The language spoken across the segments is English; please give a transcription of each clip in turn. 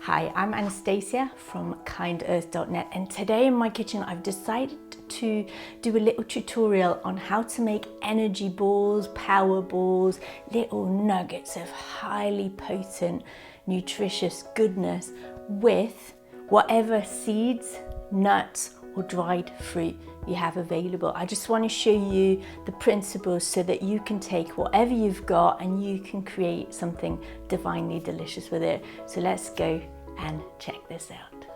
Hi, I'm Anastasia from kindearth.net, and today in my kitchen I've decided to do a little tutorial on how to make energy balls, power balls, little nuggets of highly potent, nutritious goodness with whatever seeds, nuts or dried fruit you have available. I just want to show you the principles so that you can take whatever you've got and you can create something divinely delicious with it. So let's go and check this out.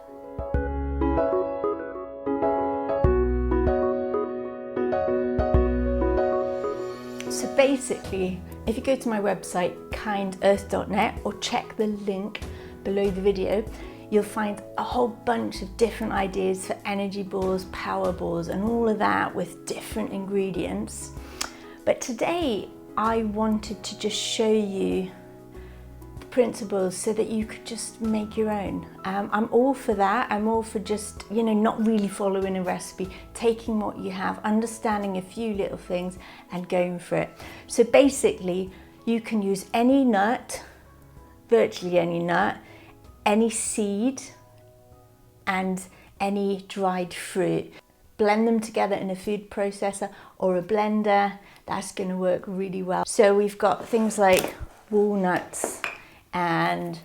So basically, if you go to my website kindearth.net or check the link below the video, you'll find a whole bunch of different ideas for energy balls, power balls, and all of that with different ingredients. But today I wanted to just show you the principles so that you could just make your own. I'm all for that. I'm all for just, not really following a recipe, taking what you have, understanding a few little things and going for it. So basically, you can use any nut, virtually any nut, any seed and any dried fruit. Blend them together in a food processor or a blender. That's going to work really well. So we've got things like walnuts and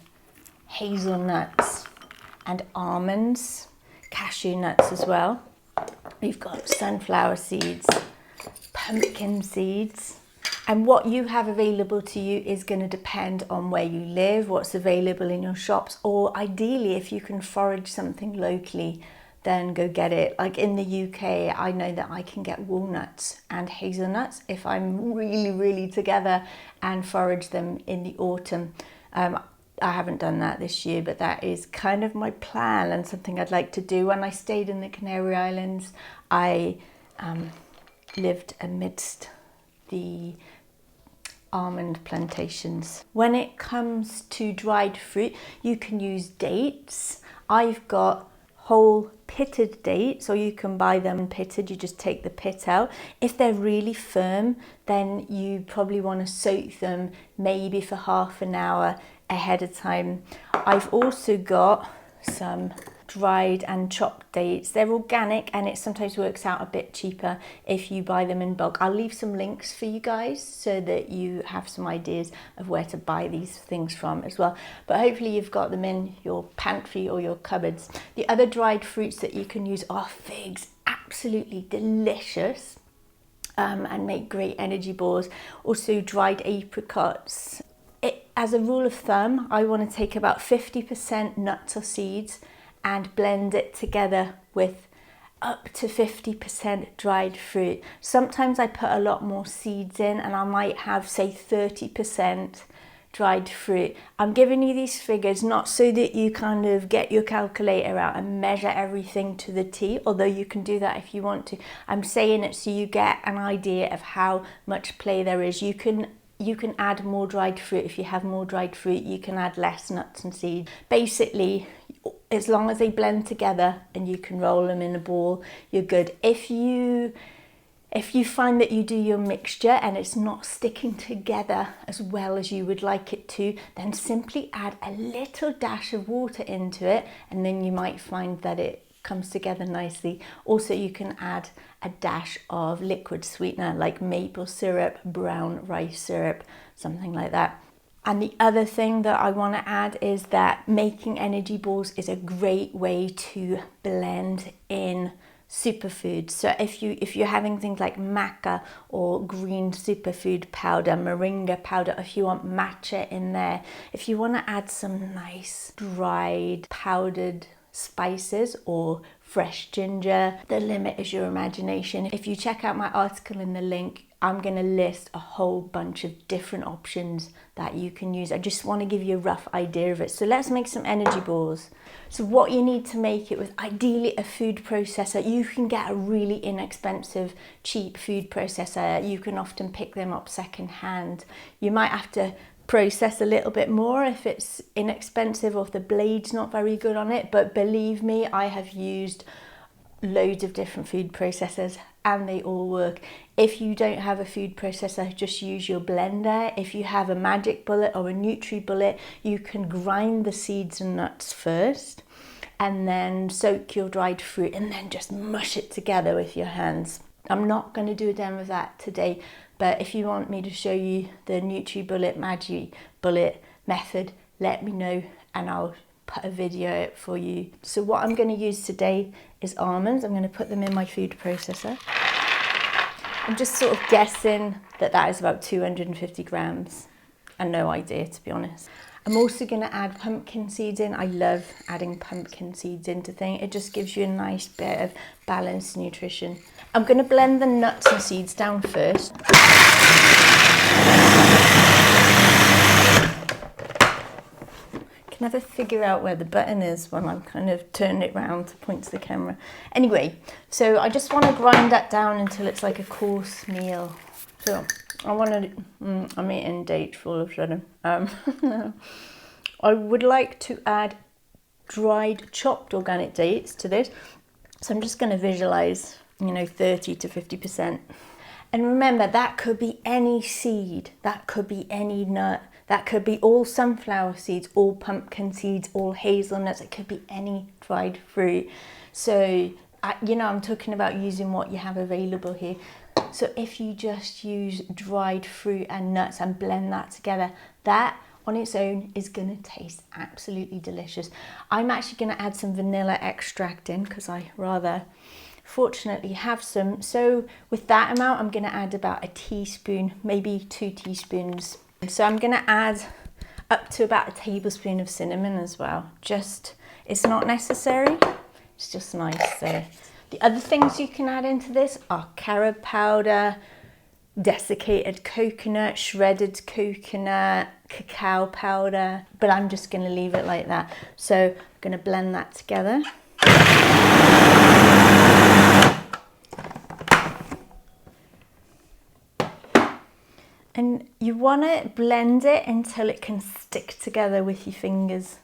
hazelnuts and almonds, cashew nuts as well. We've got sunflower seeds, pumpkin seeds. And what you have available to you is going to depend on where you live, what's available in your shops, or ideally if you can forage something locally, then go get it. Like in the UK, I know that I can get walnuts and hazelnuts if I'm really together and forage them in the autumn. I haven't done that this year, but that is kind of my plan and something I'd like to do. When I stayed in the Canary Islands, I lived amidst the almond plantations. When it comes to dried fruit, you can use dates. I've got whole pitted dates, or you can buy them pitted. You just take the pit out. If they're really firm, then you probably want to soak them maybe for half an hour ahead of time. I've also got some dried and chopped dates. They're organic and it sometimes works out a bit cheaper if you buy them in bulk. I'll leave some links for you guys so that you have some ideas of where to buy these things from as well. But hopefully you've got them in your pantry or your cupboards. The other dried fruits that you can use are figs, absolutely delicious, and make great energy balls. Also dried apricots. As a rule of thumb, I want to take about 50% nuts or seeds and blend it together with up to 50% dried fruit. Sometimes I put a lot more seeds in and I might have, say, 30% dried fruit. I'm giving you these figures not so that you kind of get your calculator out and measure everything to the T, although you can do that if you want to. I'm saying it so you get an idea of how much play there is. You can add more dried fruit. If you have more dried fruit, you can add less nuts and seeds. Basically, as long as they blend together and you can roll them in a ball, you're good. If you find that you do your mixture and it's not sticking together as well as you would like it to, then simply add a little dash of water into it and then you might find that it comes together nicely. Also, you can add a dash of liquid sweetener like maple syrup, brown rice syrup, something like that. And the other thing that I want to add is that making energy balls is a great way to blend in superfoods. So if you're having things like maca or green superfood powder, moringa powder, if you want matcha in there, if you want to add some nice dried powdered spices or fresh ginger, the limit is your imagination. If you check out my article in the link, I'm going to list a whole bunch of different options that you can use. I just want to give you a rough idea of it. So let's make some energy balls. So what you need to make it with, ideally a food processor. You can get a really inexpensive, cheap food processor. You can often pick them up secondhand. You might have to process a little bit more if it's inexpensive or if the blade's not very good on it. But believe me, I have used loads of different food processors and they all work. If you don't have a food processor, just use your blender. If you have a magic bullet or a NutriBullet, you can grind the seeds and nuts first and then soak your dried fruit and then just mush it together with your hands. I'm not going to do a demo of that today, but if you want me to show you the NutriBullet Magic Bullet method, let me know and I'll put a video out for you. So what I'm going to use today is almonds. I'm going to put them in my food processor. I'm just sort of guessing that that is about 250 grams. And no idea, to be honest. I'm also going to add pumpkin seeds in. I love adding pumpkin seeds into things. It just gives you a nice bit of balanced nutrition. I'm going to blend the nuts and seeds down first. I never figure out where the button is when I'm kind of turning it round to point to the camera. Anyway, so I just want to grind that down until it's like a course meal. So I want to, I'm eating dates all of a sudden. I would like to add dried chopped organic dates to this. So I'm just going to visualize, 30 to 50%. And remember, that could be any seed, that could be any nut, that could be all sunflower seeds, all pumpkin seeds, all hazelnuts, it could be any dried fruit. So, I'm talking about using what you have available here. So if you just use dried fruit and nuts and blend that together, that on its own is going to taste absolutely delicious. I'm actually going to add some vanilla extract in because I rather fortunately have some. So with that amount, I'm going to add about a teaspoon, maybe 2 teaspoons. So I'm going to add up to about a tablespoon of cinnamon as well. It's not necessary, it's just nice there. The other things you can add into this are carob powder, desiccated coconut, shredded coconut, cacao powder, but I'm just going to leave it like that. So I'm going to blend that together. And you want to blend it until it can stick together with your fingers.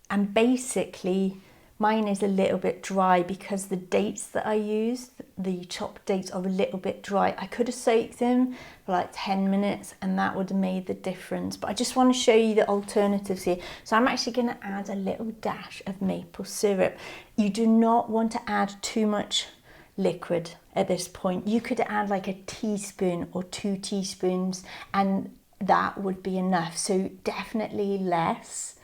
And basically, mine is a little bit dry because the dates that I used, the chopped dates, are a little bit dry. I could have soaked them for like 10 minutes and that would have made the difference. But I just want to show you the alternatives here. So I'm actually going to add a little dash of maple syrup. You do not want to add too much liquid at this point. You could add like a teaspoon or 2 teaspoons and that would be enough. So definitely less.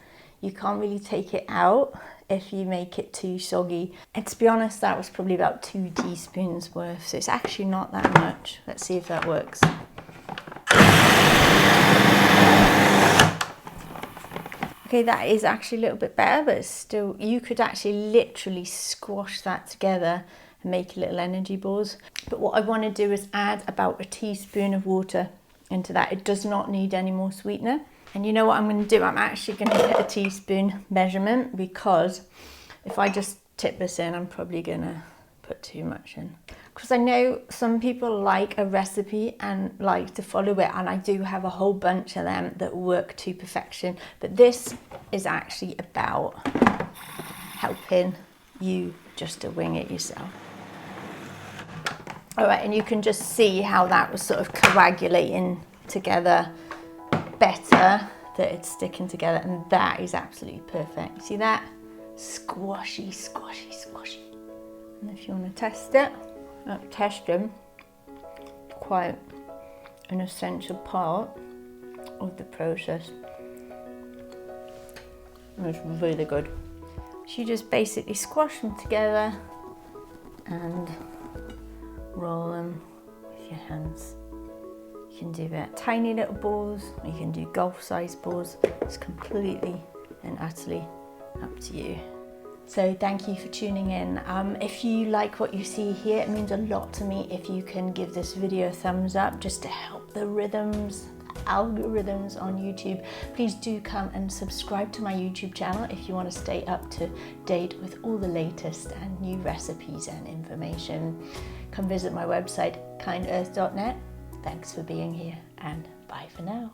You can't really take it out if you make it too soggy. And to be honest, that was probably about 2 teaspoons worth. So it's actually not that much. Let's see if that works. Okay, that is actually a little bit better, but it's still, you could actually literally squash that together and make little energy balls. But what I want to do is add about a teaspoon of water into that. It does not need any more sweetener. And you know what I'm going to do? I'm actually going to get a teaspoon measurement because if I just tip this in, I'm probably going to put too much in. Because I know some people like a recipe and like to follow it, and I do have a whole bunch of them that work to perfection. But this is actually about helping you just to wing it yourself. All right, and you can just see how that was sort of coagulating together better, that it's sticking together, and that is absolutely perfect. See that? Squashy, squashy, squashy. And if you want to test it, test them, quite an essential part of the process. It's really good. So you just basically squash them together and roll them with your hands. You can do it tiny little balls, or you can do golf-sized balls. It's completely and utterly up to you. So thank you for tuning in. If you like what you see here, it means a lot to me if you can give this video a thumbs up just to help the algorithms on YouTube. Please do come and subscribe to my YouTube channel if you want to stay up to date with all the latest and new recipes and information. Come visit my website, kindearth.net. Thanks for being here and bye for now.